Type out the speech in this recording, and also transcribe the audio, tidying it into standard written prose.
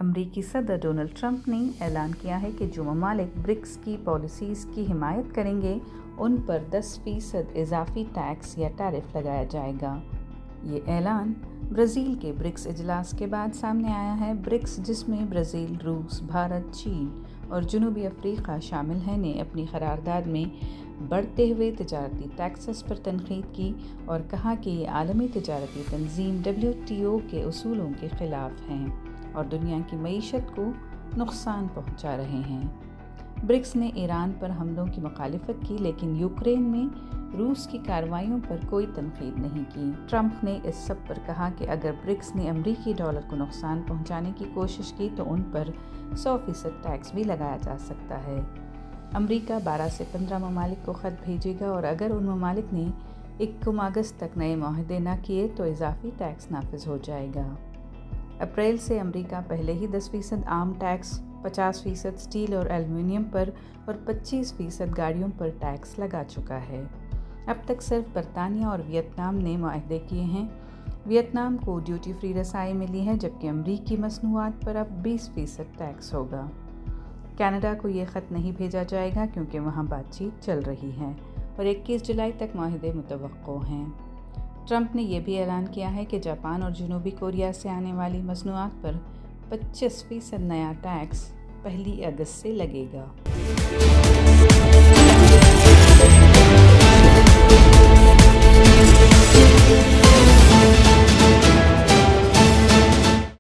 अमरीकी सदर Donald Trump ने ऐलान किया है कि जो ममालिक ब्रिक्स की पॉलिसीज़ की हिमायत करेंगे उन पर 10% इजाफी टैक्स या टैरिफ लगाया जाएगा। ये ऐलान ब्राज़ील के ब्रिक्स इजलास के बाद सामने आया है। ब्रिक्स, जिसमें ब्राज़ील, रूस, भारत, चीन और जनूबी अफ्रीका शामिल हैं, ने अपनी करारदाद में बढ़ते हुए तजारती टैक्सेस पर तनकीद की और कहा कि ये आलमी तजारती तंजीम WTO के उसूलों के ख़िलाफ़ हैं और दुनिया की मईशत को नुकसान पहुंचा रहे हैं। ब्रिक्स ने ईरान पर हमलों की मुखालिफत की, लेकिन यूक्रेन में रूस की कार्रवाइयों पर कोई तनकीद नहीं की। ट्रंप ने इस सब पर कहा कि अगर ब्रिक्स ने अमरीकी डॉलर को नुकसान पहुंचाने की कोशिश की तो उन पर 100% टैक्स भी लगाया जा सकता है। अमरीका 12 से 15 ममालिक को ख़त भेजेगा और अगर उन ममालिक ने 1 अगस्त तक नए मुआहदे न किए तो इजाफी टैक्स नाफिज हो जाएगा। अप्रैल से अमरीका पहले ही 10% आम टैक्स, 50% स्टील और एल्युमिनियम पर और 25% गाड़ियों पर टैक्स लगा चुका है। अब तक सिर्फ बरतानिया और वियतनाम ने मुआहदे किए हैं। वियतनाम को ड्यूटी फ्री रसाई मिली है, जबकि अमरीकी मसनूआत पर अब 20% टैक्स होगा। कनाडा को ये ख़त नहीं भेजा जाएगा क्योंकि वहाँ बातचीत चल रही है और 21 जुलाई तक मुआहदे मुतवक्को हैं। ट्रंप ने यह भी ऐलान किया है कि जापान और जनूबी कोरिया से आने वाली मसनूआत पर 25% नया टैक्स 1 अगस्त से लगेगा।